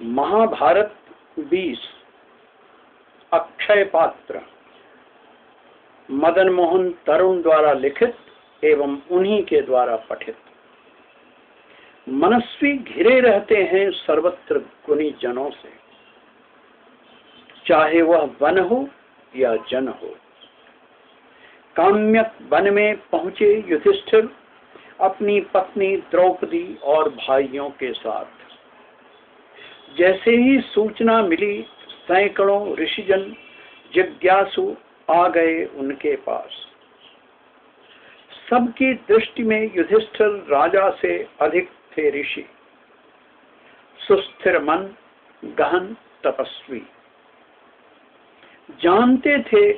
महाभारत 20 अक्षय पात्र मदन मोहन तरुण द्वारा लिखित एवं उन्हीं के द्वारा पठित। मनस्वी घिरे रहते हैं सर्वत्र गुणी जनों से, चाहे वह वन हो या जन हो। काम्यक वन में पहुंचे युधिष्ठिर अपनी पत्नी द्रौपदी और भाइयों के साथ। जैसे ही सूचना मिली, सैकड़ों ऋषिजन जिज्ञासु आ गए उनके पास। सबकी दृष्टि में युधिष्ठिर राजा से अधिक थे ऋषि, सुस्थिर मन, गहन तपस्वी। जानते थे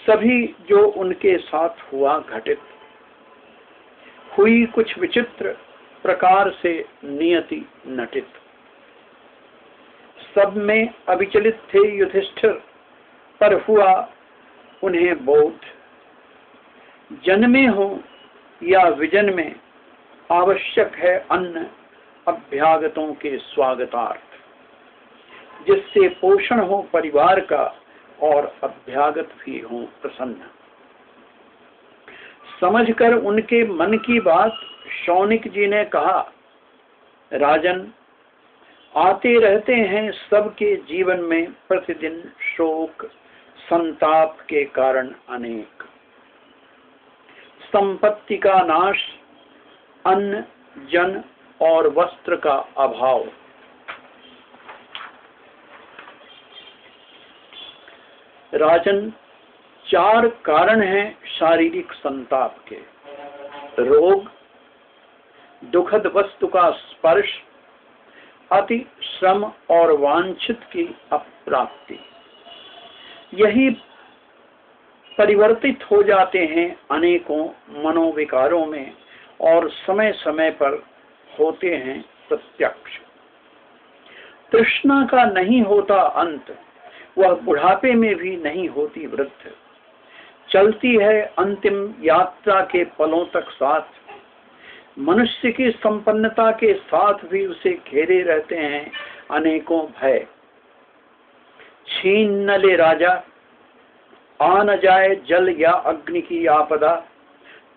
सभी जो उनके साथ हुआ घटित। हुई कुछ विचित्र प्रकार से नियति नटित। सब में अविचलित थे युधिष्ठिर, पर हुआ उन्हें बोध। जन्मे हो या विजन में आवश्यक है अन्न अभ्यागतों के स्वागतार्थ, जिससे पोषण हो परिवार का और अभ्यागत भी हो प्रसन्न। समझकर उनके मन की बात शौनिक जी ने कहा, राजन, आते रहते हैं सबके जीवन में प्रतिदिन शोक संताप के कारण अनेक। संपत्ति का नाश, अन्न जन और वस्त्र का अभाव। राजन, 4 कारण हैं शारीरिक संताप के: रोग, दुखद वस्तु का स्पर्श, अति श्रम और वांछित की अप्राप्ति। यही परिवर्तित हो जाते हैं अनेकों मनोविकारों में और समय समय पर होते हैं प्रत्यक्ष। तृष्णा का नहीं होता अंत, वह बुढ़ापे में भी नहीं होती वृद्ध। चलती है अंतिम यात्रा के पलों तक साथ। मनुष्य की संपन्नता के साथ भी उसे घेरे रहते हैं अनेकों भय। छीन न ले राजा, आ न जाए जल या अग्नि की आपदा,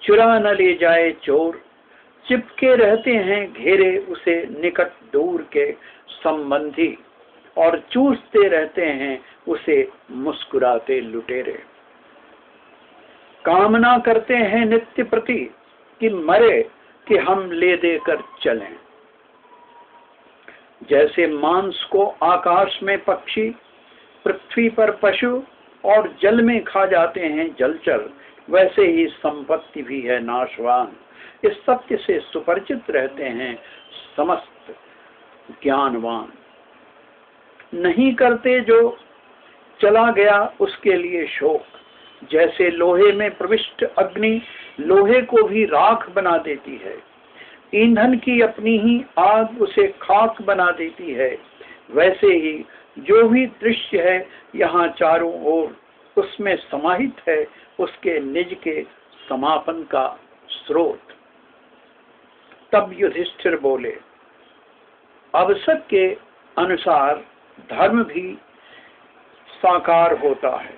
चुरा न ले जाए चोर। चिपके रहते हैं घेरे उसे निकट दूर के संबंधी, और चूसते रहते हैं उसे मुस्कुराते लुटेरे। कामना करते हैं नित्य प्रति कि मरे कि हम ले देकर चलें। जैसे मांस को आकाश में पक्षी, पृथ्वी पर पशु और जल में खा जाते हैं जलचर, वैसे ही संपत्ति भी है नाशवान। इस सत्य से सुपरिचित रहते हैं समस्त ज्ञानवान। नहीं करते जो चला गया उसके लिए शोक। जैसे लोहे में प्रविष्ट अग्नि लोहे को भी राख बना देती है, ईंधन की अपनी ही आग उसे खाक बना देती है, वैसे ही जो भी दृश्य है यहाँ चारों ओर, उसमें समाहित है उसके निज के समापन का स्रोत। तब युधिष्ठिर बोले, अवसर के अनुसार धर्म भी साकार होता है,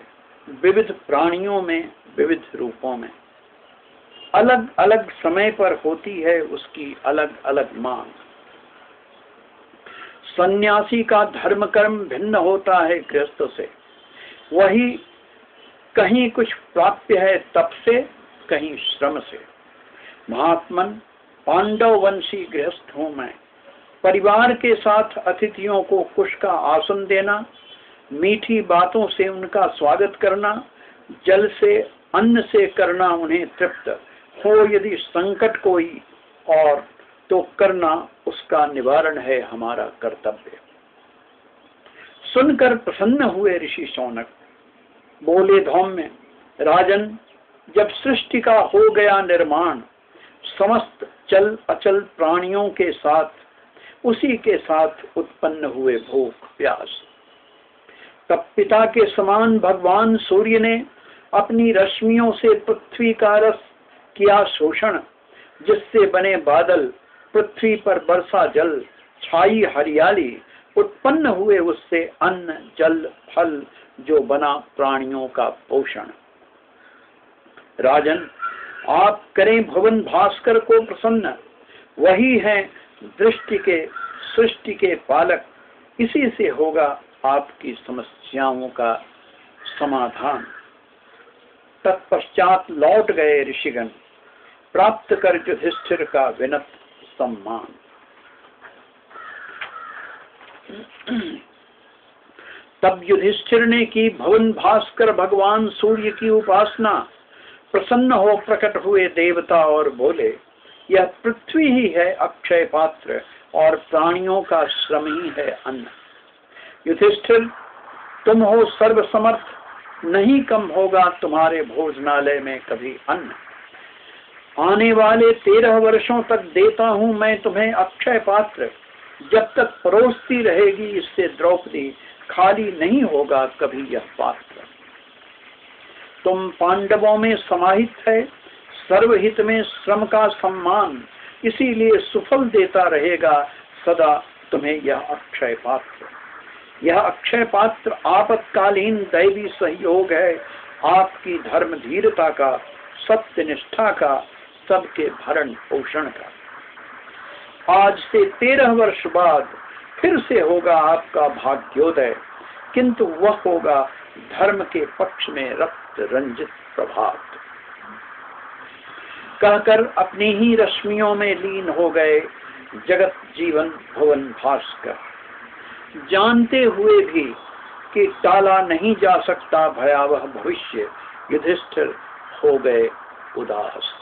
विविध प्राणियों में विविध रूपों में। अलग अलग समय पर होती है उसकी अलग अलग मांग। सन्यासी का धर्म कर्म भिन्न होता है गृहस्थ से। वही कहीं कुछ प्राप्य है तप से, कहीं श्रम से। महात्मन, पांडव वंशी गृहस्थ हूं मैं। परिवार के साथ अतिथियों को कुश का आसन देना, मीठी बातों से उनका स्वागत करना, जल से अन्न से करना उन्हें तृप्त हो, यदि संकट कोई और तो करना उसका निवारण है हमारा कर्तव्य। सुनकर प्रसन्न हुए ऋषि शौनक। बोले धौम्य, राजन, जब सृष्टि का हो गया निर्माण, समस्त चल अचल प्राणियों के साथ उसी के साथ उत्पन्न हुए भूख प्यास। तब पिता के समान भगवान सूर्य ने अपनी रश्मियों से पृथ्वी का रस किया शोषण, जिससे बने बादल, पृथ्वी पर बरसा जल, छाई हरियाली, उत्पन्न हुए उससे अन्न जल फल, जो बना प्राणियों का पोषण। राजन, आप करें भुवन भास्कर को प्रसन्न, वही है दृष्टि के सृष्टि के पालक, इसी से होगा आपकी समस्याओं का समाधान। तत्पश्चात लौट गए ऋषिगण, प्राप्त कर युधिष्ठिर का विनत सम्मान। तब युधिष्ठिर ने की भुवन भास्कर भगवान सूर्य की उपासना। प्रसन्न हो प्रकट हुए देवता और बोले, यह पृथ्वी ही है अक्षय पात्र, और प्राणियों का श्रम ही है अन्न। युधिष्ठिर, तुम हो सर्वसमर्थ, नहीं कम होगा तुम्हारे भोजनालय में कभी अन्न। आने वाले 13 वर्षों तक देता हूं मैं तुम्हें अक्षय पात्र, जब तक परोसती रहेगी इससे द्रौपदी, खाली नहीं होगा कभी यह पात्र। तुम पांडवों में समाहित है सर्वहित में श्रम का सम्मान, इसीलिए सुफल देता रहेगा सदा तुम्हें यह अक्षय पात्र। यह अक्षय पात्र आपत्कालीन दैवी सहयोग है, आपकी धर्म धीरता का, सत्य निष्ठा का, सबके भरण पोषण का। आज से 13 वर्ष बाद फिर से होगा आपका भाग्योदय, किंतु वह होगा धर्म के पक्ष में रक्त रंजित प्रभात। कहकर अपनी ही रश्मियों में लीन हो गए जगत जीवन भुवन भास्कर, जानते हुए भी कि टाला नहीं जा सकता भयावह भविष्य। युधिष्ठिर हो गए उदास।